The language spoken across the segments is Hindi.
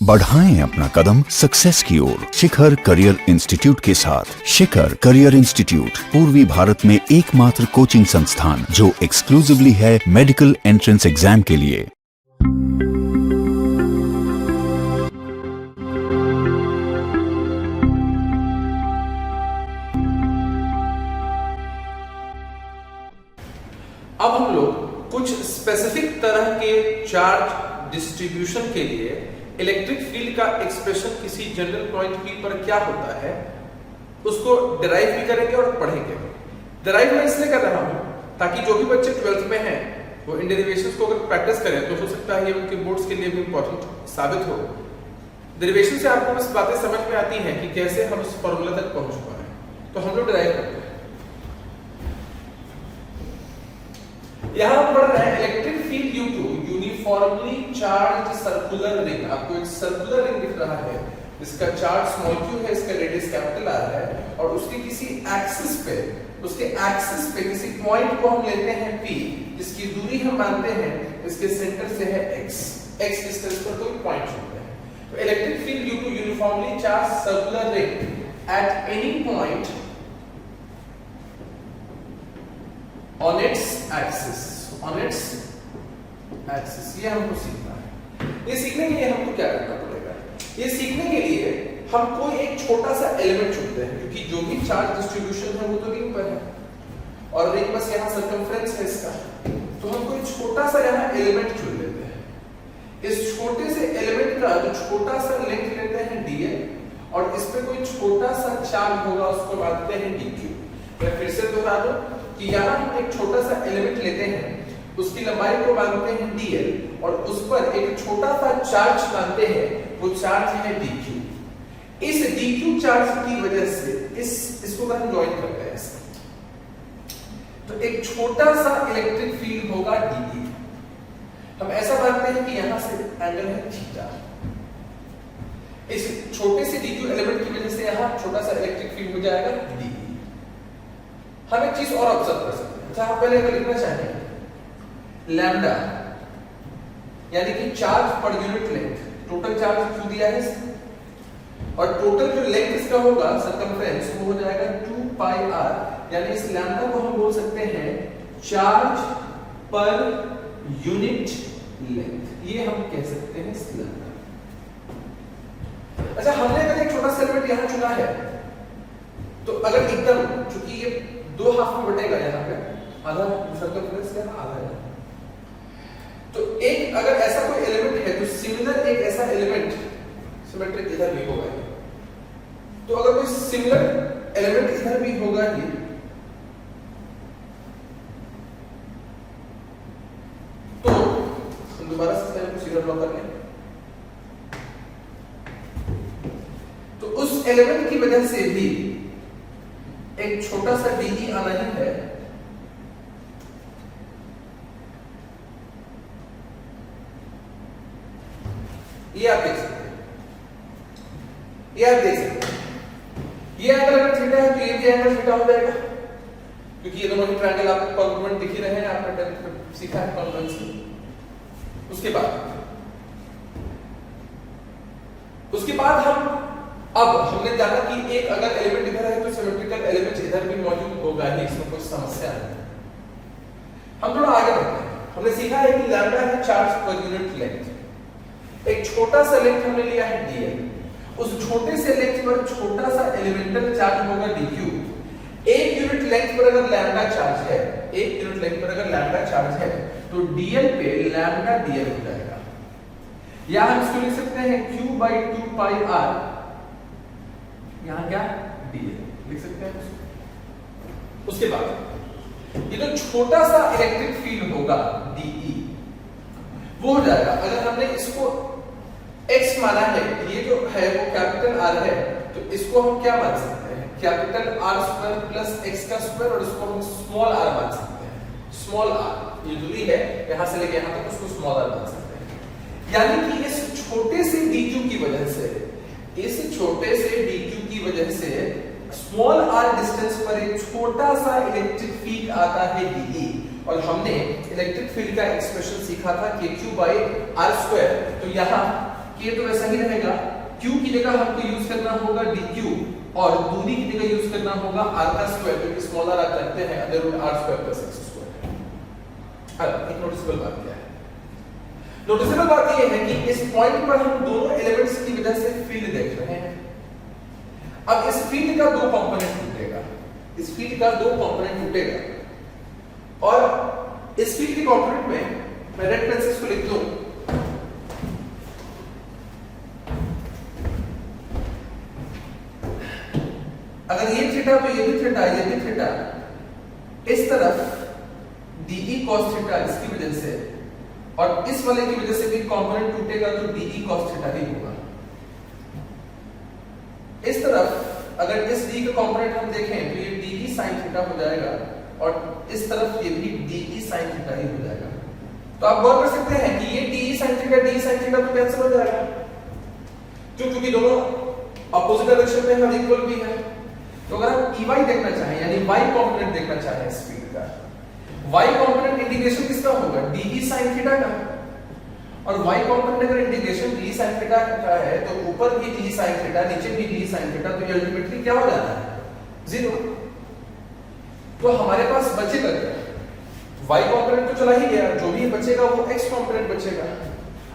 बढ़ाएं अपना कदम सक्सेस की ओर शिखर करियर इंस्टीट्यूट के साथ। शिखर करियर इंस्टीट्यूट पूर्वी भारत में एकमात्र कोचिंग संस्थान जो एक्सक्लूसिवली है मेडिकल एंट्रेंस एग्जाम के लिए। अब हम लोग कुछ स्पेसिफिक तरह के चार्ज डिस्ट्रीब्यूशन के लिए इलेक्ट्रिक फील्ड का एक्सप्रेशन किसी जनरल पॉइंट पी पर क्या होता है उसको डिराइव भी करेंगे और पढ़ेंगे। डिराइव मैं इसलिए कर रहा हूं ताकि जो भी बच्चे 12th में हैं वो इन डेरिवेशंस को अगर प्रैक्टिस करें तो हो सकता है ये उनके बोर्ड्स के लिए भी इंपॉर्टेंट साबित हो। डेरिवेशन से आपको बस बातें समझ में आती हैं कि कैसे हम उस फॉर्मूला तक पहुंच पाए, तो हम लोग डिराइव करते हैं। यहां हम पढ़ रहे हैं electric field due to uniformly charge circular ring. आपको एक सर्कुलर रिंग दिख रहा है, इसका चार्ज स्मॉल q है, इसका रेडियस कैपिटल r है और उसके किसी एक्सिस पे किसी पॉइंट को हम लेते हैं p, जिसकी दूरी हम मानते हैं इसके सेंटर से है x डिस्टेंस पर कोई पॉइंट चुनते हैं। तो electric field due to uniformly charge circular ring at any point on its axis ये हमको सीखना है। ये सीखने के लिए हमको क्या करना पड़ेगा? ये सीखने के लिए हम कोई एक छोटा सा एलिमेंट चुनते हैं, क्योंकि जो भी चार्ज डिस्ट्रीब्यूशन है वो तो रिंग पर है और रिंग बस यहाँ सर्कमफ्रेंस है इसका, तो हम कोई छोटा सा यहाँ एलिमेंट चुन लेते हैं। इस छोटे से एलिमेंट का जो छोटा सा लेंथ लेते हैं dl और इस पे कोई छोटा सा चार्ज होगा उसको मानते हैं dq। मैं फिर से दोहरा दूं कि यहाँ हम एक छोटा सा एलिमेंट लेते हैं, उसकी लंबाई को मानते हैं dl और उस पर एक छोटा सा चार्ज मानते हैं, वो चार्ज है dq। इस dq चार्ज की वजह से इसको हम ज्वाइन करते हैं तो एक छोटा सा इलेक्ट्रिक फील्ड होगा dE। हम ऐसा मानते हैं कि यहां से एंगल है थीटा। इस छोटे से dq एलिमेंट की वजह से यहां छोटा सा इलेक्ट्रिक फील्ड हो जाएगा dE। हम एक चीज और ऑब्जर्व कर सकते हैं। अच्छा, हम पहले अगर लिखना चाहें लैम्डा यानी कि charge per unit length, total charge क्यों दिया है और टोटल जो लेंथ इसका होगा सर्कमफ्रेंस वो हो जाएगा 2 पाई r, यानी इस लैम्डा को हम बोल सकते हैं चार्ज पर यूनिट लेंथ। ये हम कह सकते हैं इस लैम्डा। अच्छा, हमने अगर एक छोटा सा एलिमेंट यहां चुना है तो अगर एकदम, चूंकि ये दो हाफ में बटेगा, यहाँ पे आधा सर्कमफ्रेंस है आधा है, तो एक अगर ऐसा कोई एलिमेंट है तो सिमिलर एक ऐसा एलिमेंट सिमेट्रिक इधर भी होगा। तो अगर कोई सिमिलर एलिमेंट इधर भी होगा ही तो हम दोबारा से इसको सीधा ड्रॉ कर लें। तो उस एलिमेंट की वजह से भी एक छोटा सा dE आना ही है। ये आप देख सकते हैं, ये आप देख सकते हैं। ये एंगल अगर थीटा है तो ये भी एंगल थीटा हो जाएगा, क्योंकि ये दोनों ही ट्रायंगल आपको कॉन्ग्रुएंट दिख ही रहे हैं, आपने 10th में सीखा है कॉन्ग्रुएंस। उसके बाद अब हमने जाना कि एक अगर एलिमेंट इधर है तो सिमेट्रिकल एलिमेंट इधर भी मौजूद होगा ही, इसमें कोई समस्या नहीं। हम थोड़ा आगे बढ़ते हैं। हमने सीखा है कि लैम्डा है चार्ज पर यूनिट लेंथ। एक छोटा सा लेंथ हमने लिया है dl, उस छोटे से लेंथ पर छोटा सा एलिमेंटल चार्ज होगा dq। एक यूनिट लेंथ पर अगर लैम्डा चार्ज है, एक यूनिट लेंथ पर अगर लैम्डा चार्ज है तो dl पे लैम्डा dl हो जाएगा, या हम इसको लिख सकते हैं q/2 पाई r, यहां क्या dl लिख सकते हैं। उसके बाद ये जो छोटा सा इलेक्ट्रिक फील्ड होगा dE वो हो जाएगा, अगर हमने इसको x माना है, ये जो है वो कैपिटल R है, तो इसको हम क्या मान सकते हैं capital R square plus x का स्क्वायर, और इसको हम स्मॉल r मान सकते हैं। स्मॉल r ये दूरी है यहां से लेके यहां तक, उसको स्मॉल r मान सकते हैं। यानी कि इस छोटे से dq की वजह से, इस छोटे से dq की वजह से स्मॉल r डिस्टेंस पर एक छोटा सा इलेक्ट्रिक फील्ड आता है dE, और हमने इलेक्ट्रिक फील्ड का एक्सप्रेशन सीखा था kq/r²। तो यहाँ ये तो वैसा ही रहेगा, q की जगह हमको यूज करना होगा dq और दूरी की जगह यूज करना होगा r का स्क्वायर, क्योंकि स्मॉल r आप जानते हैं under root r square plus x square. अब एक नोटिसेबल बात क्या है, नोटिसेबल बात ये है कि इस पॉइंट पर हम दोनों एलिमेंट्स की वजह से फील्ड देख रहे हैं। अब इस फील्ड का दो कंपोनेंट टूटेगा, इस फील्ड का दो कंपोनेंट टूटेगा और इस फील्ड के कंपोनेंट में मैं रेड पेन से इसको लिख दूं, अगर ये थीटा तो ये भी थीटा, ये भी थीटा, इस तरफ dE cos थीटा इसकी वजह से और इस वाले की वजह से भी कंपोनेंट टूटेगा तो dE cos थीटा ही होगा। इस तरफ अगर इस d का कंपोनेंट हम देखें तो ये dE sin थीटा हो जाएगा और इस तरफ ये भी dE sin थीटा ही हो जाएगा। तो आप गौर कर सकते हैं कि ये dE sin थीटा तो कैंसिल हो जाएगा, क्योंकि दोनों अपोजिट डायरेक्शन में है, इक्वल भी है। तो अगर आप EY देखना चाहें यानी y कंपोनेंट देखना चाहें इस फील्ड का, y कंपोनेंट इंटीग्रेशन किसका होगा, dE sin थीटा का, और y कंपोनेंट अगर इंटीग्रेशन dE sin थीटा का है तो ऊपर भी dE sin थीटा, नीचे भी dE sin थीटा, तो ये अल्टीमेटली क्या हो जाता है, 0। तो हमारे पास बचेगा क्या, y कंपोनेंट तो चला ही गया, जो भी बचेगा वो x कंपोनेंट बचेगा।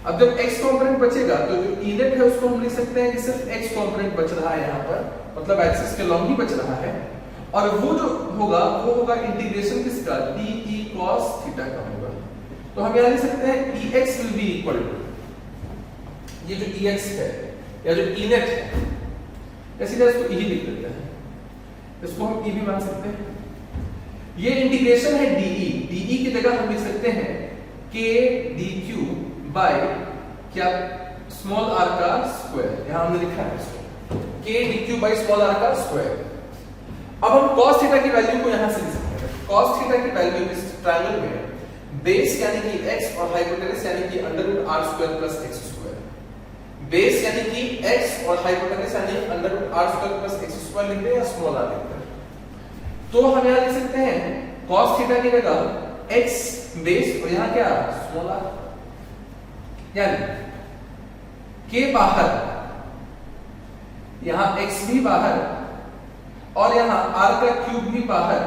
अब जब x कंपोनेंट बचेगा तो जो E नेट है उसको हम लिख सकते हैं कि सिर्फ x कंपोनेंट बच रहा है यहाँ पर, मतलब एक्सिस के लॉन्ग ही बच रहा है, और वो जो होगा वो होगा इंटीग्रेशन किसका, dE cos थीटा का होगा। तो हम यहाँ लिख सकते हैं Ex will be equal to, ये जो Ex है या जो E नेट है, इसीलिए इसको E लिख देते हैं, इसको हम E भी मान सकते हैं। ये इंटीग्रेशन है dE की जगह हम लिख सकते हैं k dq बाय क्या, स्मॉल r का स्क्वायर, यहां हमने लिखा है इसको k dq by small r का स्क्वायर। अब हम cos थीटा की वैल्यू को यहां से लिख सकते हैं, cos थीटा की वैल्यू इस ट्रायंगल में बेस यानी कि x और हाइपोटेनस यानी कि under root r square plus x square, base यानी कि x और हाइपोटेनस यानी under root r square plus x square लिखते हैं या स्मॉल r लिखते हैं। तो हम यहां लिख सकते हैं cos थीटा की जगह x बेस और यहां क्या, स्मॉल r, यानी k बाहर, यहां x भी बाहर और यहां r का क्यूब भी बाहर,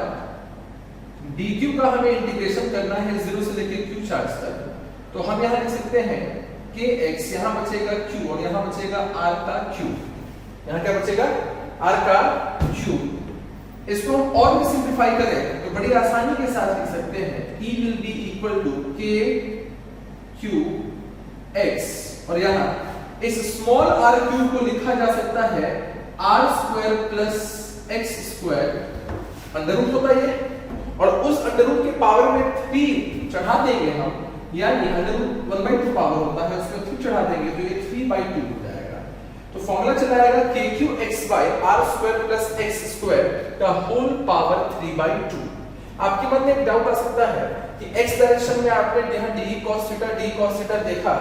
dq का हमें इंटीग्रेशन करना है 0 से लेकर q चार्ज तक। तो हम यहां लिख सकते हैं kx, यहां बचेगा q और यहां बचेगा r का क्यूब, यहां क्या बचेगा, r का क्यूब। इसको हम और भी सिंपलीफाई करें तो बड़ी आसानी के साथ लिख सकते हैं E will be equal to k q x, और यहां इस स्मॉल r क्यूब को लिखा जा सकता है r square plus x square, under root होता है और उस अंडर रूट के पावर में 3 चढ़ा देंगे हम, यानी अंडर रूट 1/2 पावर होता है उसमें 3 चढ़ा देंगे तो ये 3/2 हो जाएगा। तो फॉर्मूला चला आएगा kqx by r square plus x square का होल पावर 3/2। आपके मन में एक डाउट आ सकता है कि x डायरेक्शन में आपने यहाँ dE cos थीटा देखा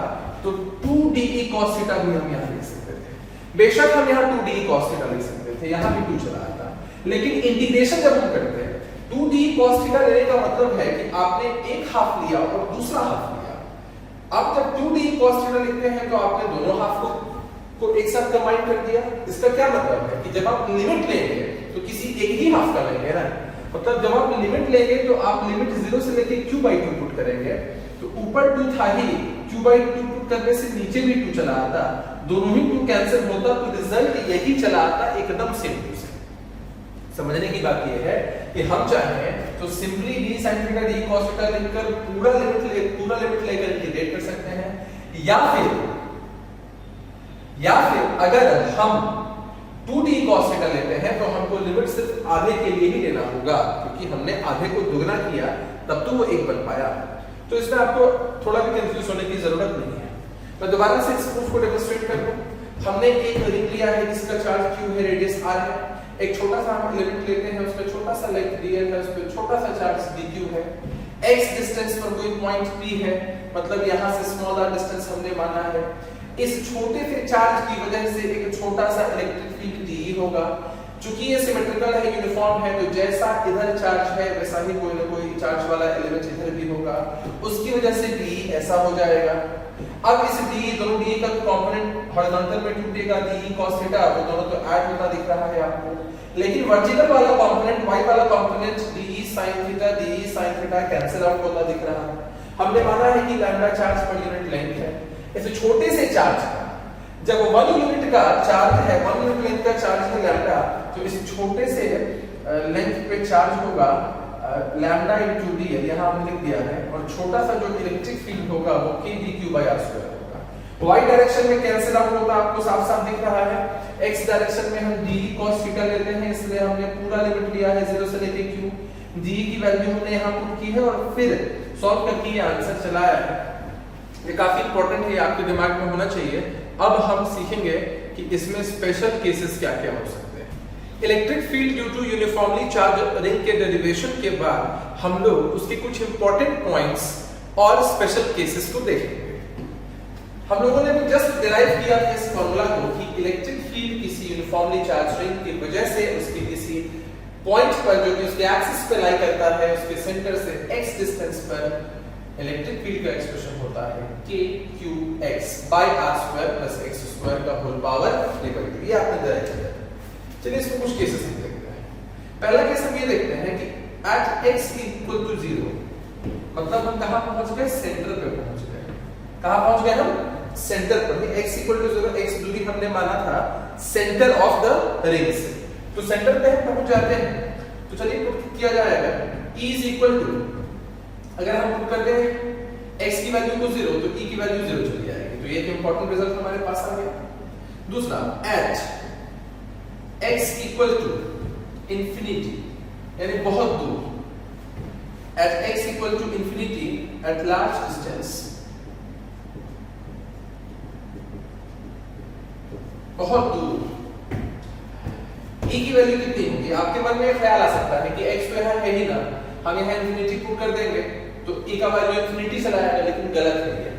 तो 2dE cos थीटा भी हम यहाँ लिख सकते थे, बेशक हम यहाँ 2dE cos थीटा लिख सकते थे, यहाँ भी 2 चला आता, लेकिन इंटीग्रेशन जब हम करते हैं 2dE cos थीटा लेने का मतलब है कि आपने एक हाफ लिया और दूसरा हाफ लिया। अब जब 2dE cos थीटा लिखते हैं तो आपने दोनों हाफ को एक साथ कंबाइन कर दिया। इसका क्या मतलब है कि जब आप लिमिट लेंगे तो किसी एक ही हाफ का लेंगे ना, मतलब जब आप लिमिट लेंगे तो आप लिमिट 0 से लेके q/2 पुट करेंगे, तो ऊपर 2 था ही, q/2 पुट करने से नीचे भी 2 चला आता, दोनों ही 2 कैंसिल होता तो रिजल्ट यही चला आता, एकदम सेम टू सेम। समझने की बात यह है कि हम चाहें तो simply d sin theta d cos theta लिखकर पूरा लिमिट लेकर इंटीग्रेट कर सकते हैं, या फिर अगर हम 2d cos थीटा लेते हैं तो हमको लिमिट सिर्फ आधे के लिए ही लेना होगा, क्योंकि हमने आधे को दुगना किया तब तो वो 1 बन पाया। तो इसमें आपको थोड़ा भी कंफ्यूज होने की जरूरत नहीं है। मैं दोबारा से इस प्रूफ को डेमोंस्ट्रेट कर दूं। हमने एक रिंग लिया है जिसका चार्ज q है, रेडियस r है, एक छोटा सा हम एलिमेंट लेते हैं उसमें छोटा सा लेंथ dl है, उसमें छोटा सा चार्ज dq है, x डिस्टेंस पर कोई पॉइंट p है, मतलब यहां से स्मॉल r डिस्टेंस हमने माना है। इस छोटे से चार्ज की वजह से एक छोटा सा इलेक्ट्रिक फील्ड dE होगा। चूंकि ये सिमेट्रिकल है, यूनिफॉर्म है, तो जैसा इधर चार्ज है वैसा ही कोई ना कोई चार्ज वाला एलिमेंट इधर भी होगा, उसकी वजह से dE ऐसा हो जाएगा। अब इस डी दोनों डी का कंपोनेंट हॉरिजॉन्टल में टूटेगा, डी cos थीटा, वो दोनों तो ऐड होता दिख रहा है आपको, लेकिन वर्टिकल वाला कंपोनेंट y वाला component D sin theta cancel out होता दिख रहा है। हमने माना है कि lambda charge per unit length है। ऐसे छोटे से चार्ज का जब 1 यूनिट का चार्ज है, 1 यूनिट लेंथ का चार्ज है लैम्डा, तो इस छोटे से लेंथ पे चार्ज होगा लैम्डा इनटू डी, यहां हमने लिख दिया है, और छोटा सा जो इलेक्ट्रिक फील्ड होगा वो k dq/r² होगा। y डायरेक्शन में कैंसिल आउट होता आपको साफ साफ दिख रहा है। x डायरेक्शन में हम d cos थीटा लेते हैं, इसलिए हमने पूरा लिमिट लिया है 0 से लेके q। d की वैल्यू हमने यहां पुट की है और फिर सॉल्व करके ये आंसर चलाया है। ये काफी इंपॉर्टेंट है, आपके दिमाग में होना चाहिए। अब हम सीखेंगे कि इसमें स्पेशल केसेस क्या क्या हो सकते हैं। Electric field due to uniformly charge ring के डेरिवेशन के बाद हम लोग उसके कुछ इंपॉर्टेंट पॉइंट्स और स्पेशल केसेस को देखेंगे। हम लोगों ने भी जस्ट डिराइव किया था इस फॉर्मूला को कि इलेक्ट्रिक फील्ड किसी यूनिफॉर्मली चार्ज रिंग की वजह से उसके किसी पॉइंट पर जो कि उसके एक्सिस पे लाई करता है, उसके सेंटर से x डिस्टेंस पर इलेक्ट्रिक फील्ड का एक्सप्रेशन होता है kqx/r² + x² का होल पावर 3/2। ये आपने डिराइव किया। चलिए इसमें कुछ केसेस हम देखते हैं। पहला केस हम ये देखते हैं कि at x = 0, मतलब हम कहां पहुंच गए? सेंटर पे पहुंच गए। कहां पहुंच गए हम? सेंटर पर। x = 0, x दूरी हमने माना था सेंटर ऑफ द रिंग से, तो सेंटर पे हम पहुंच जाते हैं। तो चलिए पुट किया जाएगा E = अगर हम पुट कर दें x की वैल्यू को 0 तो E की वैल्यू 0 चली जाएगी। तो ये एक इंपॉर्टेंट रिजल्ट हमारे पास आ गया। दूसरा, at x = इंफिनिटी, यानी बहुत दूर, at x = infinity at large distance, बहुत दूर, E की वैल्यू कितनी होगी? आपके मन में ख्याल आ सकता है कि x तो है ही ना, हम यहाँ इंफिनिटी पुट कर देंगे तो E का वैल्यू इंफिनिटी चला जाएगा, लेकिन गलत है ये।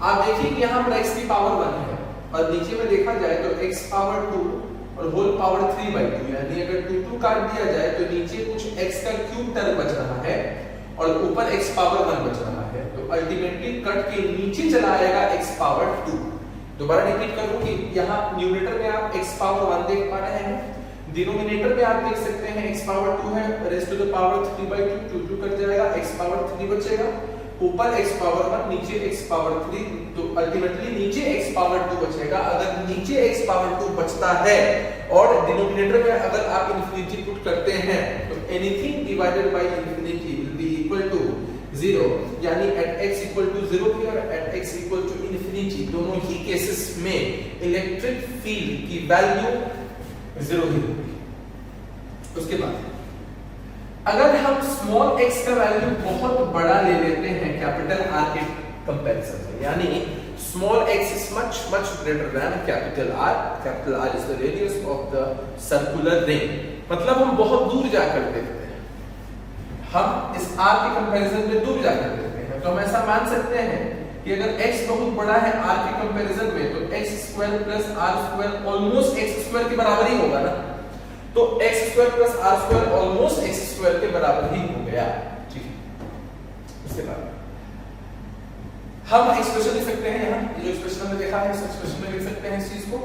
आप देखिए कि यहाँ पर x की पावर 1 है और नीचे में देखा जाए तो x पावर 2 और होल पावर 3/2, यानी अगर 2 काट दिया जाए तो नीचे कुछ x का क्यूब टर्म बच रहा है और ऊपर x पावर 1 बच रहा है। तो अल्टीमेटली कट के नीचे चला आएगा x पावर 2। दोबारा रिपीट करूं कि यहाँ न्यूमरेटर में आप x पावर 1 देख पा रहे हैं, डिनोमिनेटर में आप देख सकते हैं x पावर 2 है, raise to the power 3/2, 2 cut जाएगा, x पावर 3 बचेगा, ऊपर x पावर 1 नीचे x पावर 3, तो अल्टीमेटली नीचे x पावर 2 बचेगा। अगर नीचे x पावर 2 बचता है और डिनोमिनेटर में अगर आप इंफिनिटी पुट करते हैं तो anything divided by infinity will be equal to 0, यानी at x = 0 और at x = इंफिनिटी दोनों ही केसेस में इलेक्ट्रिक फील्ड की वैल्यू 0 ही होगी। उसके बाद अगर हम स्मॉल x का वैल्यू बहुत बड़ा ले लेते हैं कैपिटल R के कंपैरिजन में, यानी small x is much greater than capital R, capital R is the radius of the circular ring, मतलब हम बहुत दूर जाकर देखते हैं, हम इस R के कंपैरिजन में दूर जाकर देखते हैं, तो हम ऐसा मान सकते हैं कि अगर x बहुत बड़ा है R के कंपैरिजन में तो x² + r² ऑलमोस्ट x² के बराबर ही होगा ना, तो x² + r² ऑलमोस्ट x² के बराबर ही हो गया। ठीक है, उसके बाद हम एक्सप्रेशन लिख सकते हैं, यहाँ ये जो एक्सप्रेशन हमने देखा है इस एक्सप्रेशन में लिख सकते हैं इस चीज को,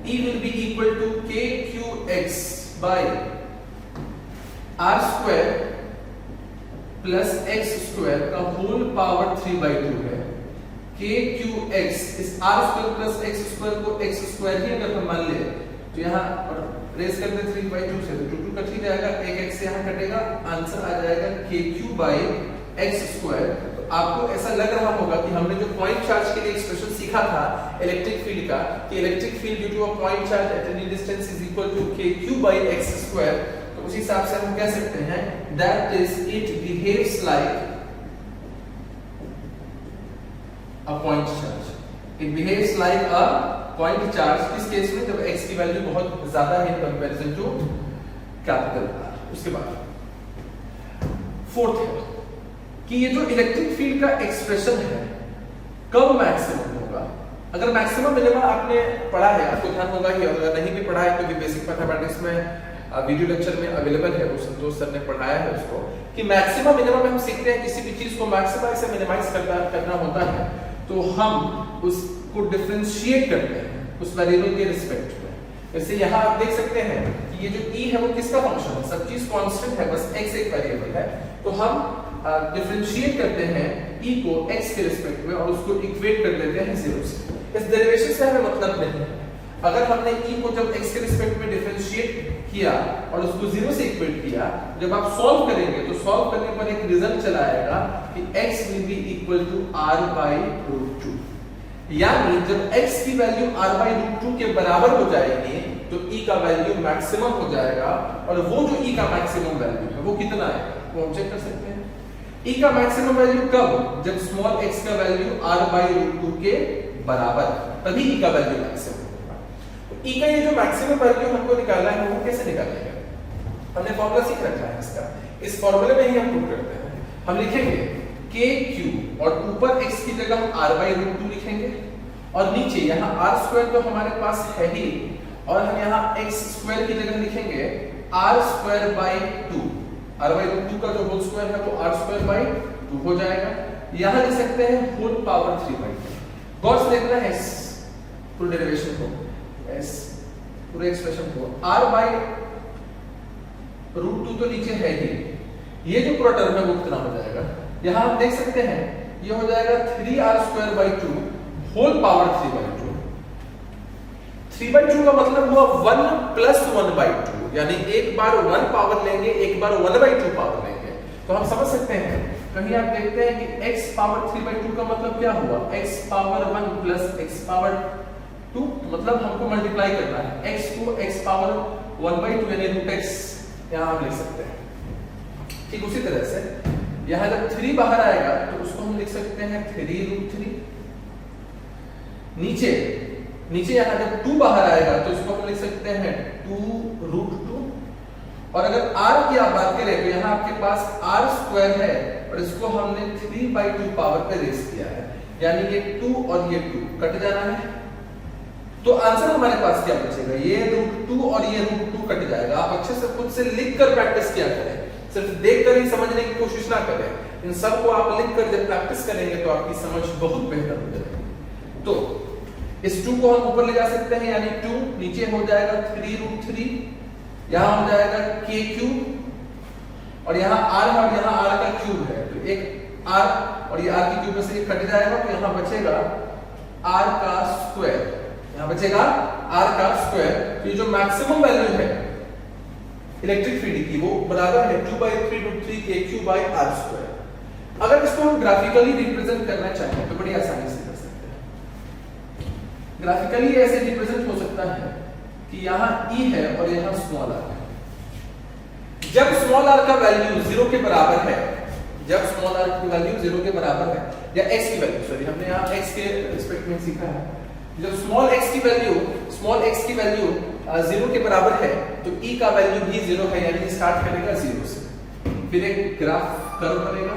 E will be equal to kqx/r² + x² का होल पावर 3/2 है। kqx इस r² + x² को x² ही अगर हम मान ले तो यहाँ रेस कर दे 3/2 से तो 2 कट ही जाएगा, एक x से यहाँ कटेगा, आंसर आ जाएगा kq/x²। तो आपको ऐसा लग रहा होगा कि हमने जो पॉइंट चार्ज के लिए एक्सप्रेशन सीखा था इलेक्ट्रिक फील्ड का कि electric field due to a point charge at any distance is equal to kq/x², तो उसी हिसाब से हम कह सकते हैं that is it behaves like a point charge, it behaves like a point charge. किस केस में? जब x की वैल्यू बहुत ज्यादा है in comparison to capital R। उसके बाद फोर्थ है कि ये जो इलेक्ट्रिक फील्ड का एक्सप्रेशन है कब मैक्सिमम होगा। अगर मैक्सिमम मिनिमम आपने पढ़ा है, आपको ध्यान होगा कि अगर नहीं भी पढ़ा है तो भी बेसिक मैथमेटिक्स में वीडियो लेक्चर में अवेलेबल है, वो संतोष सर ने पढ़ाया है उसको, कि मैक्सिमम मिनिमम हम सीखते हैं किसी भी चीज को मैक्सिमाइज से मिनिमाइज करना होता है तो हम उसको डिफरेंशिएट करते हैं उस वेरिएबल के रिस्पेक्ट में। जैसे यहाँ आप देख सकते हैं कि ये जो e है वो किसका फंक्शन है, सब चीज कांस्टेंट है, बस x एक वेरिएबल है। तो हम डिफरेंशिएट करते हैं e को x के रिस्पेक्ट में और उसको इक्वेट कर देते हैं 0 से। इस डेरिवेशन से हमें मतलब नहीं है। अगर हमने e को जब x के रिस्पेक्ट में डिफरेंशिएट किया और उसको 0 से इक्वेट किया, जब आप सॉल्व करेंगे तो सॉल्व करने पर एक रिजल्ट चला आएगा कि x will be equal to r/√2। यानी जब x की वैल्यू r/√2 के बराबर हो जाएगी तो e का वैल्यू मैक्सिमम हो जाएगा। और वो जो e का मैक्सिमम वैल्यू है वो कितना है वो हम चेक कर सकते हैं। e का मैक्सिमम वैल्यू कब, जब स्मॉल x का वैल्यू r/√2 के बराबर, तभी e का वैल्यू मैक्सिमम होगा। तो e का ये जो मैक्सिमम वैल्यू हमको निकालना है वो कैसे निकालेंगे, हमने फॉर्मूला सीख रखा है इसका। इस फॉर्मूले में ही हम पुट करते हैं। हम लिखेंगे KQ और ऊपर x की जगह हम r/√2 लिखेंगे और नीचे यहाँ r² तो हमारे पास है ही, और हम यहाँ x² की जगह लिखेंगे r²/2। r/√2 का जो होल स्क्वायर है वो r²/2 हो जाएगा। यहाँ लिख सकते हैं होल पावर 3/2। गौर से देखना है इस पूरे डेरिवेशन को, इस पूरे एक्सप्रेशन को। r/√2 तो नीचे है ही, ये जो पूरा टर्म है वो कितना हो जाएगा, यहाँ आप देख सकते हैं ये हो जाएगा 3r²/2 होल पावर 3/2। 3/2 का मतलब हुआ 1 + 1/2, यानी एक बार 1 पावर लेंगे, एक बार 1/2 पावर लेंगे। तो हम समझ सकते हैं, कहीं आप देखते हैं कि x पावर 3/2 का मतलब क्या हुआ, x पावर 1 + x पावर 2, मतलब हमको मल्टीप्लाई करना है x को x पावर 1/2 यानी √x यहाँ हम लिख सकते हैं। ठीक उसी तरह से यहाँ जब 3 बाहर आएगा तो उसको हम लिख सकते हैं 3√3। नीचे यहाँ जब 2 बाहर आएगा तो उसको हम लिख सकते हैं 2√2। और अगर r की आप बात करें तो यहाँ आपके पास r² है और इसको हमने 3/2 पावर पे रेस किया है, यानी ये 2 और ये 2 कट जाना है। तो आंसर हमारे पास क्या बचेगा, ये √2 और ये √2 कट जाएगा। आप अच्छे से खुद से लिखकर प्रैक्टिस किया करें, सिर्फ देखकर ही समझने की कोशिश ना करें। इन सब को आप लिखकर जब प्रैक्टिस करेंगे तो आपकी समझ बहुत बेहतर हो जाएगी। तो इस 2 को हम ऊपर ले जा सकते हैं, यानी 2 नीचे हो जाएगा 3√3, यहाँ हो जाएगा KQ और यहाँ r है और यहाँ r का क्यूब है, तो एक r और ये r के क्यूब में से एक कट जाएगा तो यहाँ बचेगा r का स्क्वायर, यहाँ बचेगा r का स्क्वायर। तो ये जो मैक्सिमम वैल्यू है इलेक्ट्रिक फील्ड की वो बराबर है 2/3√3 KQ/r²। अगर इसको हम ग्राफिकली रिप्रेजेंट करना चाहें तो बड़ी आसानी से कर सकते हैं। ग्राफिकली ऐसे रिप्रेजेंट हो सकता है कि यहाँ E है और यहाँ स्मॉल r है। जब स्मॉल r का वैल्यू 0 के बराबर है, जब स्मॉल r की वैल्यू 0 के बराबर है, या x की वैल्यू, सॉरी हमने यहाँ x के रिस्पेक्ट में सीखा है, जब स्मॉल x की वैल्यू 0 के बराबर है तो E का वैल्यू भी 0 है, यानी स्टार्ट करेगा 0 से, फिर एक ग्राफ कर्व करेगा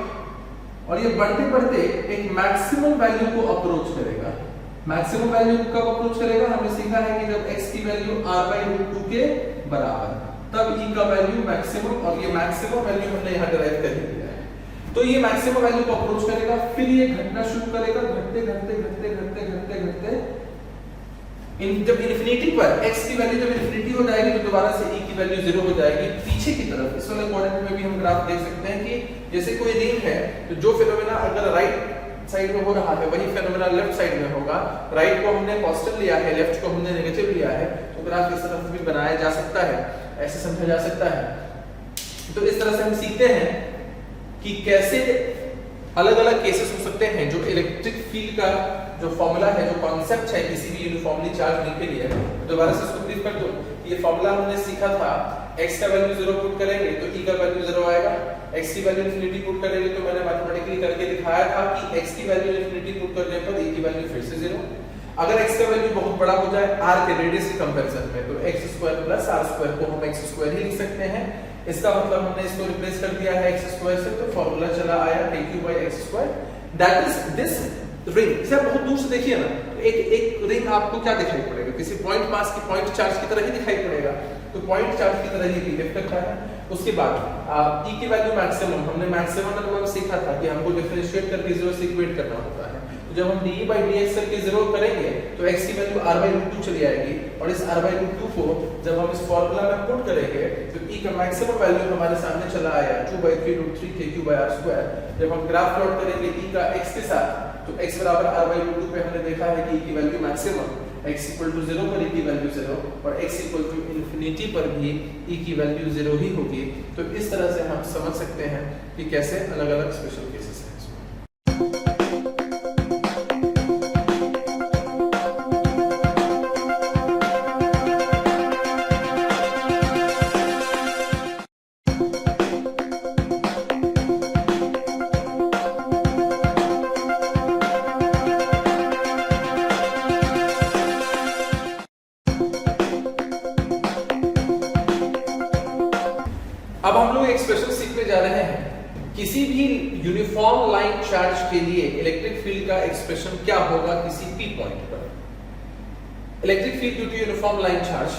और ये बढ़ते बढ़ते एक मैक्सिमम वैल्यू को अप्रोच करेगा। मैक्सिमम वैल्यू कब अप्रोच करेगा, हमने सीखा है कि जब x की वैल्यू r/√2 के बराबर, तब E का वैल्यू मैक्सिमम, और ये मैक्सिमम वैल्यू हमने यहाँ डिराइव कर दिया है। तो ये मैक्सिमम वैल्यू को अप्रोच करेगा, फिर ये घटना शुरू करेगा, घटते घटते घटते घटते घटते घटते जब इन्फिनिटी पर x की वैल्यू जब इन्फिनिटी हो जाएगी तो दोबारा से E की वैल्यू 0 हो जाएगी पीछे की तरफ। इस वाले क्वाड्रेंट में भी हम ग्राफ देख सकते हैं कि जैसे कोई रिंग है तो जो फिनोमेना अगर राइट साइड में हो रहा है वही फिनोमेना लेफ्ट साइड में होगा। राइट को हमने पॉजिटिव लिया है, लेफ्ट को हमने नेगेटिव लिया है, तो ग्राफ इस तरफ भी बनाया जा सकता है, ऐसे समझा जा सकता है। तो इस तरह से हम सीखते हैं कि कैसे अलग अलग केसेस हो सकते हैं जो इलेक्ट्रिक फील्ड का जो फॉर्मूला है, जो कॉन्सेप्ट है किसी भी यूनिफॉर्मली चार्ज रिंग के लिए। तो दोबारा से इसको ब्रीफ कर दूं, ये फॉर्मूला हमने सीखा था, x का वैल्यू 0 पुट करेंगे तो E का वैल्यू 0 आएगा, x की वैल्यू इन्फिनिटी पुट करेंगे तो मैंने मैथमेटिकली करके दिखाया था कि x की वैल्यू इन्फिनिटी पुट करने पर E की वैल्यू फिर से 0। अगर x का वैल्यू बहुत बड़ा हो जाए r के रेडियस के कंपैरिजन में तो x² + r² को हम x² ही लिख सकते हैं। इसका मतलब हमने इसको रिप्लेस कर दिया है x² से, तो फार्मूला चला आया kq/x²। That is this ring. इसे बहुत दूर से देखिए ना, एक रिंग आपको क्या दिखाई पड़ेगा, किसी पॉइंट मास की पॉइंट चार्ज की तरह ही दिखाई पड़ेगा। तो पॉइंट चार्ज की तरह ही बिहेव करता है। उसके बाद e की वैल्यू मैक्सिमम, हमने मैक्सिमम मतलब सीखा था कि हमको डिफरेंशिएट करके 0 से इक्वेट करना होता है। तो जब हम dE/dx करके 0 करेंगे तो x की वैल्यू r/√2 चली आएगी, और इस r/√2 को जब हम इस फार्मूला में पुट करेंगे तो e का मैक्सिमम वैल्यू हमारे सामने चला आया 2/3√3kq/r²। जब हम ग्राफ प्लॉट करेंगे e का x के साथ तो x बराबर r/√2 पे हमने देखा है कि e की वैल्यू मैक्सिमम x = 0 पर e की वैल्यू 0 और x =∞ पर भी e की वैल्यू 0 ही होगी। तो इस तरह से हम समझ सकते हैं कि कैसे अलग-अलग स्पेशल केसेस हैं। अब हम लोग एक स्पेशल सीखने जा रहे हैं, किसी भी यूनिफॉर्म लाइन चार्ज के लिए इलेक्ट्रिक फील्ड का एक्सप्रेशन क्या होगा किसी पी पॉइंट पर। Electric field due to uniform line charge,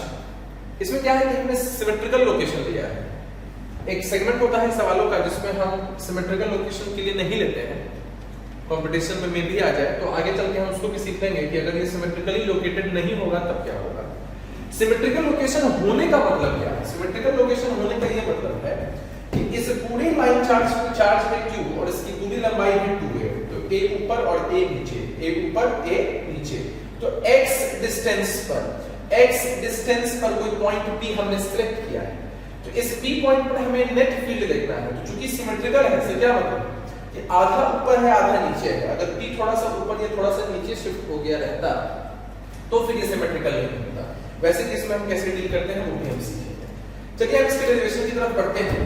इसमें क्या है कि हमने सिमेट्रिकल लोकेशन लिया है। एक सेगमेंट होता है सवालों का जिसमें हम सिमेट्रिकल लोकेशन के लिए नहीं लेते हैं, कंपटीशन में भी आ जाए तो आगे चल के हम उसको भी सीख लेंगे कि अगर ये सिमेट्रिकली लोकेटेड नहीं होगा तब क्या होगा। सिमेट्रिकल लोकेशन होने का मतलब क्या है? सिमेट्रिकल लोकेशन होने का ये मतलब है कि इस पूरी लाइन चार्ज है q और इसकी पूरी लंबाई है 2a, तो a ऊपर और a नीचे, a ऊपर a नीचे, तो x डिस्टेंस पर कोई पॉइंट p हमने सिलेक्ट किया है। तो इस p पॉइंट पर हमें नेट फील्ड देखना है। तो चूंकि सिमेट्रिकल है इससे क्या मतलब कि आधा ऊपर है आधा नीचे है। अगर p थोड़ा सा ऊपर या थोड़ा सा नीचे शिफ्ट हो गया रहता तो फिर ये सिमेट्रिकल नहीं होता। वैसे कि इसमें हम कैसे डील करते हैं वो भी हम सीखेंगे। चलिए हम इसके डेरिवेशन की तरफ बढ़ते हैं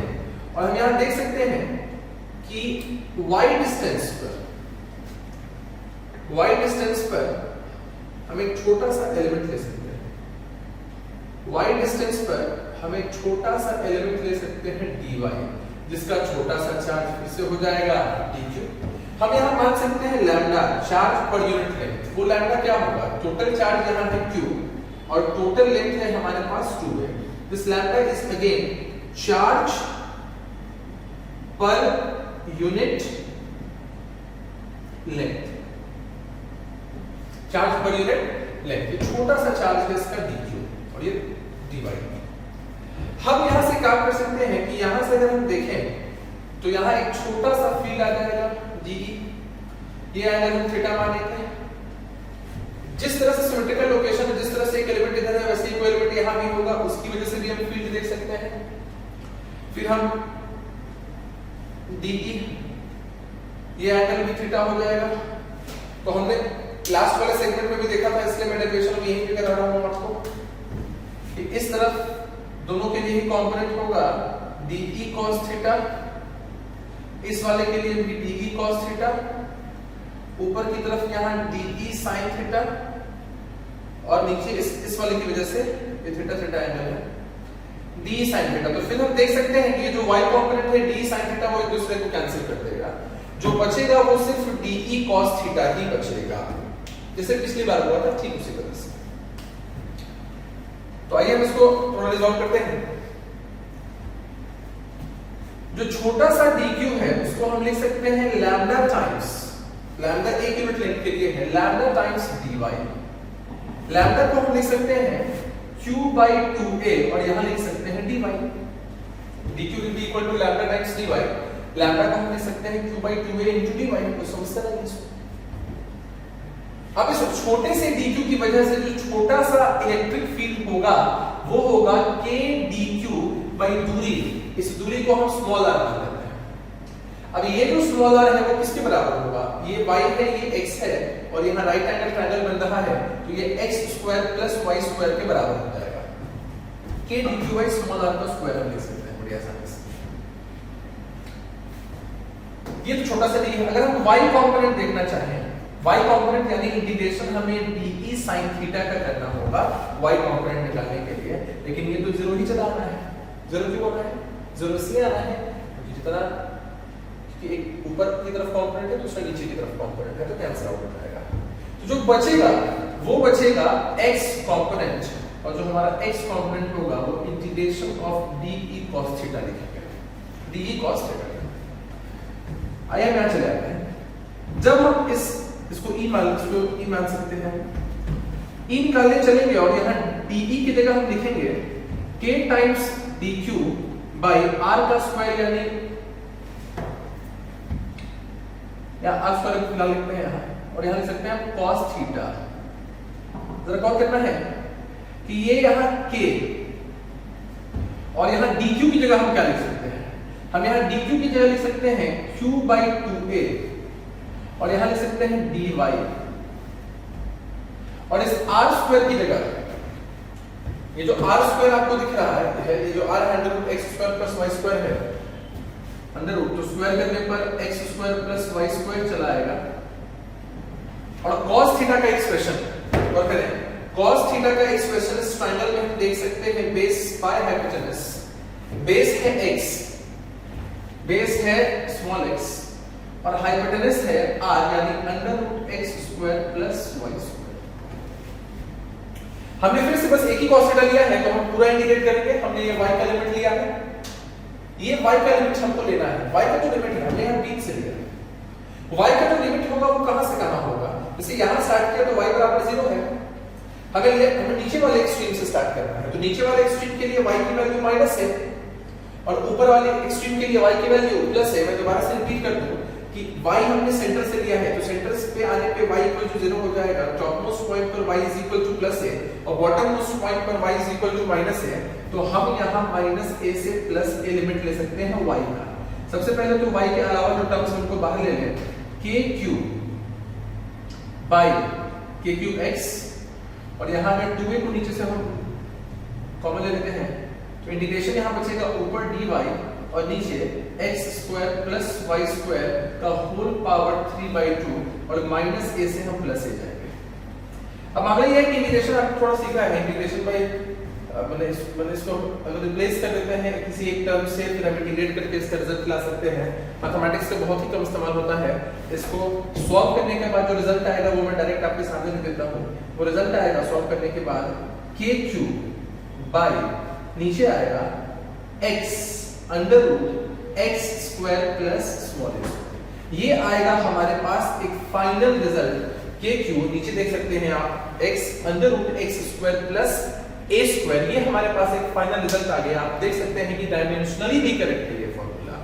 और हम यहां देख सकते हैं कि y डिस्टेंस पर हम एक छोटा सा एलिमेंट ले सकते हैं। y डिस्टेंस पर हम एक छोटा सा एलिमेंट ले सकते हैं dy, जिसका छोटा सा चार्ज फिर से हो जाएगा dq। हम यहां मान सकते हैं lambda, charge per unit length. वो लैम्डा क्या होगा? टोटल चार्ज यहां है q और टोटल लेंथ है हमारे पास 2 है। This lambda is again charge per unit length, charge per unit length. ये छोटा सा चार्ज है इसका dq और ये dy। हम यहां से काम कर सकते हैं कि यहां से अगर हम देखें तो यहां एक छोटा सा फील्ड आ जाएगा de, ये एंगल हम थीटा मान लेते हैं। जिस तरह से सिमेट्रिकल लोकेशन है, जिस तरह से एक एलिमेंट इधर है वैसे ही कोई एलिमेंट यहां भी होगा, उसकी वजह से भी हम फील्ड देख सकते हैं। फिर हम DE, ये एंगल भी थीटा हो जाएगा। तो हमने लास्ट वाले सेगमेंट में भी देखा था, इसलिए मैं डेरिवेशन में यहीं पे करा रहा हूं आपको कि इस तरफ दोनों के लिए ही कंपोनेंट होगा DE cos थीटा, इस वाले के लिए भी DE cos थीटा, ऊपर की तरफ यहाँ DE sin थीटा और नीचे इस वाले की वजह से ये थीटा थीटा एंगल है DE sin थीटा। तो फिर हम देख सकते हैं कि ये जो y कंपोनेंट है DE sin थीटा वो एक दूसरे को कैंसिल कर देगा। जो बचेगा वो सिर्फ DE cos थीटा ही बचेगा, जैसे पिछली बार हुआ था ठीक उसी तरह से। तो आइए हम इसको थोड़ा रिजॉल्व करते हैं। जो छोटा सा dq है उसको हम लिख सकते हैं लैम्डा टाइम्स, लैम्डा एक यूनिट लेंथ के लिए है, लैम्डा टाइम्स dy। लैम्डा को हम लिख सकते हैं q/2a और यहां लिख सकते हैं dy। dq will be equal to lambda times dy। Lambda को हम लिख सकते हैं q/2a into dy। तो समझते हैं इसको। अब इस छोटे से dq की वजह से जो छोटा सा इलेक्ट्रिक फील्ड होगा वो होगा k dq by दूरी। इस दूरी को हम स्मॉल r मान लेते हैं। अब ये जो स्मॉल r है वो किसके बराबर होगा? ये y है, ये x है और यहाँ राइट एंगल ट्रायंगल बन रहा है तो ये x² + y² के बराबर हो जाएगा। k dq by small r का स्क्वायर हम लिख सकते हैं बड़ी आसानी से। ये तो छोटा सा d है। अगर हम y कंपोनेंट देखना चाहें, y कंपोनेंट यानी इंटीग्रेशन हमें DE sin थीटा का करना होगा y कंपोनेंट निकालने के लिए, लेकिन ये तो 0 ही चला आना है। 0 क्यों आना है? 0 इसलिए आना है क्योंकि जितना कि एक ऊपर की तरफ कंपोनेंट है दूसरा नीचे की तरफ कंपोनेंट है तो कैंसिल आउट हो जाएगा। तो जो बचेगा वो बचेगा x कंपोनेंट और जो हमारा x कंपोनेंट होगा वो integration of dE cos theta लिखेंगे, dE cos थीटा। आइए हम यहाँ चले आते हैं। जब हम इसको e मान सकते हैं, e निकालने चलेंगे और यहाँ dE की जगह हम लिखेंगे k times dq by r का स्क्वायर, यानी या r स्क्वायर को फिलहाल लिखते हैं यहाँ, और यहाँ लिख सकते हैं हम cos थीटा। जरा कॉल करना है कि ये यहाँ k और यहाँ dq की जगह हम क्या लिख सकते हैं, हम यहाँ dq की जगह लिख सकते हैं q बाई 2a और यहाँ लिख सकते हैं dy, और इस r स्क्वायर की जगह ये जो r स्क्वायर आपको दिख रहा है, ये जो r है under root x square plus y square है, अंडर रूट तो स्क्वायर करने पर x square plus y square चला आएगा, और cos थीटा का एक्सप्रेशन और करें cos थीटा का एक्सप्रेशन इस ट्रायंगल में हम देख सकते हैं बेस बाय हाइपोटेनस, बेस है x, बेस है स्मॉल x और हाइपोटेनस है r, यानी under root x square plus y square. हमने फिर से बस एक ही cos थीटा लिया है तो हम पूरा इंटीग्रेट करेंगे। हमने ये y का लिमिट लिया है, ये y का लिमिट हमको लेना है, y का जो लिमिट है हमने यहाँ बीच से लिया है, y का जो लिमिट होगा वो कहां से कहां होगा, जैसे यहां स्टार्ट किया तो y बराबर 0 है, अगर ये हमें नीचे वाले एक्सट्रीम से स्टार्ट करना है तो नीचे वाले एक्सट्रीम के लिए y की वैल्यू माइनस है और ऊपर वाले एक्सट्रीम के लिए y की वैल्यू प्लस है। मैं दोबारा से रिपीट कर दूं कि y हमने सेंटर से लिया है तो सेंटर पे आने पे y इक्वल टू 0 हो जाएगा, टॉप मोस्ट पॉइंट पर y is equal to plus है और बॉटम मोस्ट पॉइंट पर y is equal to minus है, तो हम यहां माइनस a से प्लस a लिमिट ले सकते हैं y का। सबसे पहले तो y के अलावा जो टर्म्स हैं उनको बाहर ले लें, k³ बाय k³ और यहाँ अगर 2a को नीचे से हम कॉमन ले लेते हैं तो इंटीग्रेशन यहाँ बचेगा ऊपर dy और नीचे x square plus y square का होल पावर 3/2 और माइनस a से हम प्लस a जाएंगे। अब मामला ये है कि इंटीग्रेशन आप थोड़ा सीखा है, इंटीग्रेशन बाय मैंने इसको अगर रिप्लेस कर देते हैं किसी एक टर्म से फिर हम इंटीग्रेट करके इसका रिजल्ट ला सकते हैं। मैथमेटिक्स का बहुत ही कम इस्तेमाल होता है, इसको सॉल्व करने के बाद जो रिजल्ट आएगा वो मैं डायरेक्ट आपके सामने लिख देता हूँ। वो रिजल्ट आएगा सॉल्व करने के बाद k³ बाय नीचे आएगा x under root x square plus small a, ये आएगा हमारे पास एक फाइनल रिजल्ट k³ नीचे देख सकते हैं आप x under root x square plus a square, ये हमारे पास एक फाइनल रिजल्ट आ गया। आप देख सकते हैं कि डायमेंशनली भी करेक्ट है ये फॉर्मूला,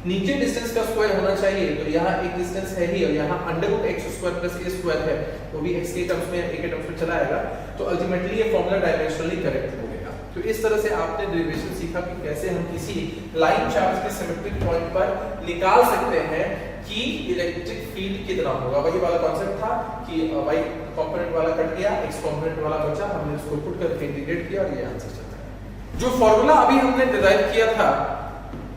नीचे डिस्टेंस का स्क्वायर होना चाहिए तो यहाँ एक डिस्टेंस है ही और यहाँ under root x square plus a square है वो भी x के टर्म्स में a के टर्म्स में चला आएगा, तो अल्टीमेटली ये फॉर्मूला डायमेंशनली करेक्ट हो गया। तो इस तरह से आपने डेरिवेशन सीखा कि कैसे हम किसी लाइन चार्ज के सिमेट्रिक पॉइंट पर निकाल सकते हैं कि इलेक्ट्रिक फील्ड कितना होगा। वही वाला कॉन्सेप्ट था कि y कंपोनेंट वाला कट गया, x कंपोनेंट वाला बचा, हमने उसको पुट करके इंटीग्रेट किया और ये आंसर चलता है। जो फॉर्मूला अभी हमने डिराइव किया था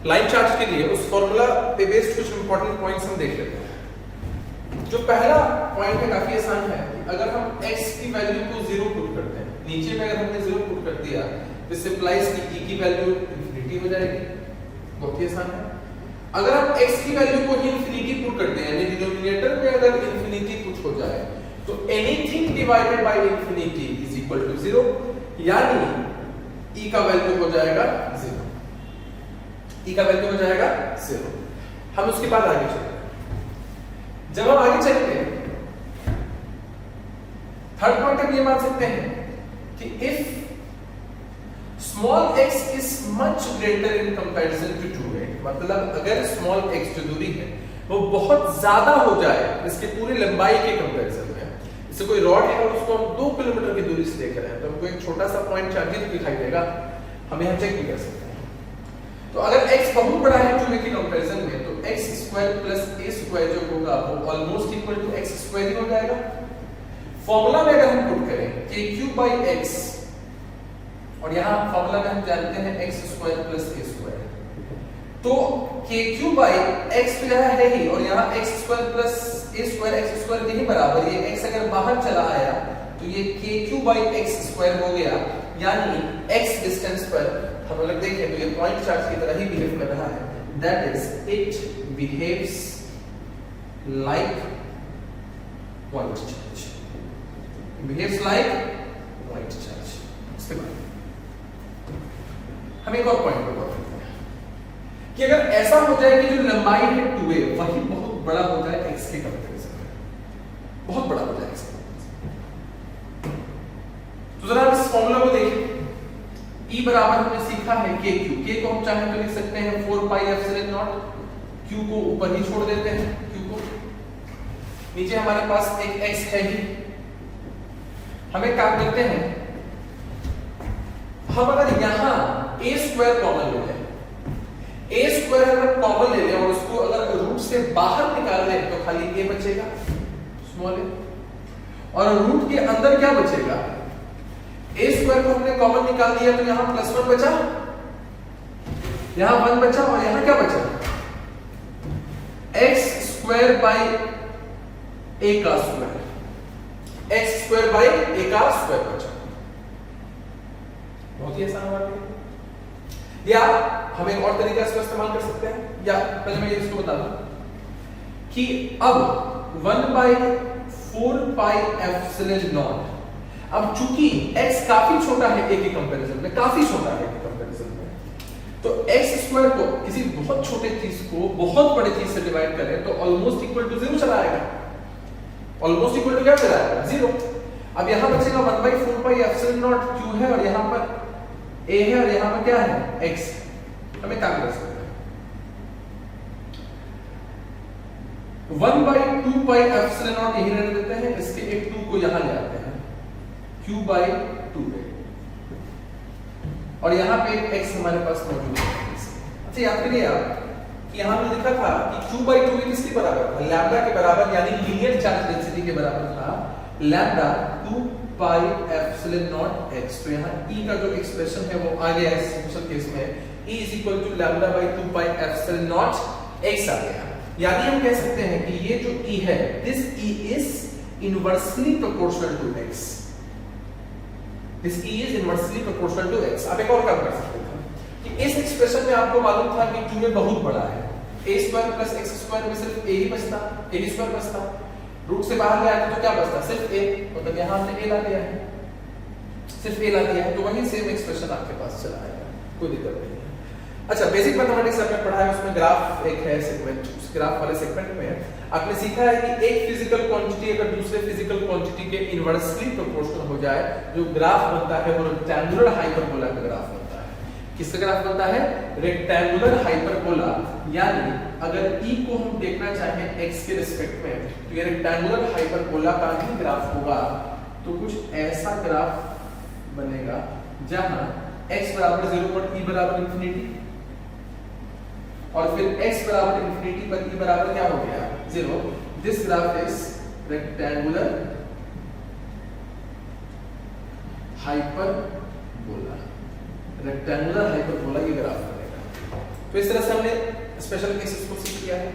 लाइन चार्ज के लिए, उस फॉर्मूला पे बेस्ड कुछ इंपॉर्टेंट पॉइंट्स हम देख लेते हैं। जो पहला पॉइंट है काफी आसान है, अगर हम x की वैल्यू को 0 पुट करते हैं, नीचे में अगर हमने 0 पुट कर दिया तो इस इंप्लाइज कि e की वैल्यू इंफिनिटी हो जाएगी, बहुत ही आसान है। अगर हम x की वैल्यू को ही इंफिनिटी पुट करते हैं, यानी डिनोमिनेटर में अगर इंफिनिटी पुट हो जाए तो anything divided by infinity is equal to 0, यानी e का वैल्यू हो जाएगा 0, e का वैल्यू हो जाएगा 0। हम उसके बाद आगे चलते हैं। जब हम आगे चलेंगे थर्ड पॉइंट हम ये मान सकते हैं कि if small x is much greater in comparison to 2a, मतलब अगर स्मॉल x जो दूरी है वो बहुत ज्यादा हो जाए इसके पूरी लंबाई के कंपैरिजन में, जैसे कोई रॉड है और उसको हम 2 किलोमीटर की दूरी से देख रहे हैं तो हमको एक छोटा सा पॉइंट चार्ज ही दिखाई देगा, हम यहाँ चेक भी कर सकते हैं। तो अगर x बहुत बड़ा है 2a के कंपैरिजन में तो x square plus a square जो होगा वो almost equal to x square ही हो जाएगा। फॉर्मूला में अगर हम पुट करें k³ बाई x और यहाँ फॉर्मूला में हम जानते हैं x square plus a square, तो k³ बाई x तो यहाँ है ही और यहाँ x square plus a square x square के ही बराबर, ये x अगर बाहर चला आया तो ये k³ बाई x स्क्वायर हो गया, यानी x डिस्टेंस पर हम अगर देखें तो ये पॉइंट चार्ज की तरह ही बिहेव कर रहा है, that is it behaves like point charge, behaves like point charge. इसके हम एक और पॉइंट पर बात करते हैं कि अगर ऐसा हो जाए कि जो लंबाई है 2a वही बहुत बड़ा हो जाए x के कंपैरिजन में, बहुत बड़ा हो जाए x के कंपैरिजन। तो जरा इस फॉर्मूला को देखिए। E बराबर हमने सीखा है KQ, K को हम चाहें तो लिख सकते हैं 4 पाई एप्सिलॉन नॉट, Q को ऊपर ही छोड़ देते हैं, Q को नीचे हमारे पास एक x है ही। हम एक काम करते हैं, हम अगर यहां a स्क्वायर कॉमन ले लें, a स्क्वायर अगर कॉमन ले लें और उसको अगर रूट से बाहर निकाल लें तो खाली a बचेगा स्मॉल a, और रूट के अंदर क्या बचेगा, a स्क्वायर को हमने कॉमन निकाल दिया तो यहां +1 बचा, यहां 1 बचा और यहां क्या बचा, x स्क्वायर बाय a का square, x square by a का स्क्वायर बचा। बहुत ही आसान बात है। या हम एक और तरीका इसका इस्तेमाल कर सकते हैं, या पहले मैं इसको बता दूं कि अब 1/4 पाई एप्सिलॉन नॉट, अब चूंकि x काफी छोटा है a के कंपैरिजन में, काफी छोटा है a के कंपैरिजन में, तो x स्क्वायर को किसी बहुत छोटे चीज को बहुत बड़े चीज से डिवाइड करें तो ऑलमोस्ट इक्वल टू 0 चला आएगा, ऑलमोस्ट इक्वल टू क्या चला आएगा 0। अब यहां बचेगा 1/4 पाई एप्सिलॉन नॉट q है और यहां पर a है और यहां पर क्या है x। हमें काम कर सकते हैं 1/2 पाई एप्सिलॉन नॉट यही रहने देते हैं, इसके एक 2 को यहां ले आते हैं q/2 पे, और यहां पे एक x हमारे पास मौजूद है। अच्छा याद करिए आप कि यहां पे लिखा था कि q/2 किसके बराबर था, लैम्डा के बराबर, यानी लीनियर चार्ज डेंसिटी के बराबर था lambda 2 pi epsilon not x। तो यहां E का जो एक्सप्रेशन है वो आ गया इस स्पेशल केस में, E = λ/2 pi epsilon not x आ गया। यानी हम कह सकते हैं कि ये जो E है, this E is inversely proportional to x, this E is inversely proportional to x। आप एक और काम कर सकते हैं कि इस एक्सप्रेशन में आपको मालूम था कि q में बहुत बड़ा है, a² + x² में सिर्फ a ही बचता, a² बचता, रूट से बाहर ले आते तो क्या बचता, सिर्फ a, मतलब यहां हमने a ला दिया है, सिर्फ a ला दिया है, तो वही सेम एक्सप्रेशन आपके पास चला आएगा, कोई दिक्कत नहीं है। अच्छा, बेसिक मैथमेटिक्स आपने पढ़ा है, उसमें ग्राफ एक है सेगमेंट, उस ग्राफ वाले सेगमेंट में आपने सीखा है कि एक फिजिकल क्वांटिटी अगर दूसरे फिजिकल क्वांटिटी के इनवर्सली प्रोपोर्शनल हो जाए, जो ग्राफ बनता है वो रेक्टेंगुलर हाइपरबोला का ग्राफ बनता है। किसका ग्राफ बनता है, रेक्टेंगुलर हाइपरबोला। यानी अगर E को हम देखना चाहें x के रिस्पेक्ट में तो ये रेक्टेंगुलर हाइपरबोला का ही ग्राफ होगा। तो कुछ ऐसा ग्राफ बनेगा जहां x = 0 पर E = इंफिनिटी, और फिर x = इंफिनिटी पर E बराबर क्या हो गया 0। This graph is rectangular hyperbola, rectangular hyperbola ये ग्राफ बनेगा। तो इस तरह से हमने स्पेशल केसेस को सीख लिया है।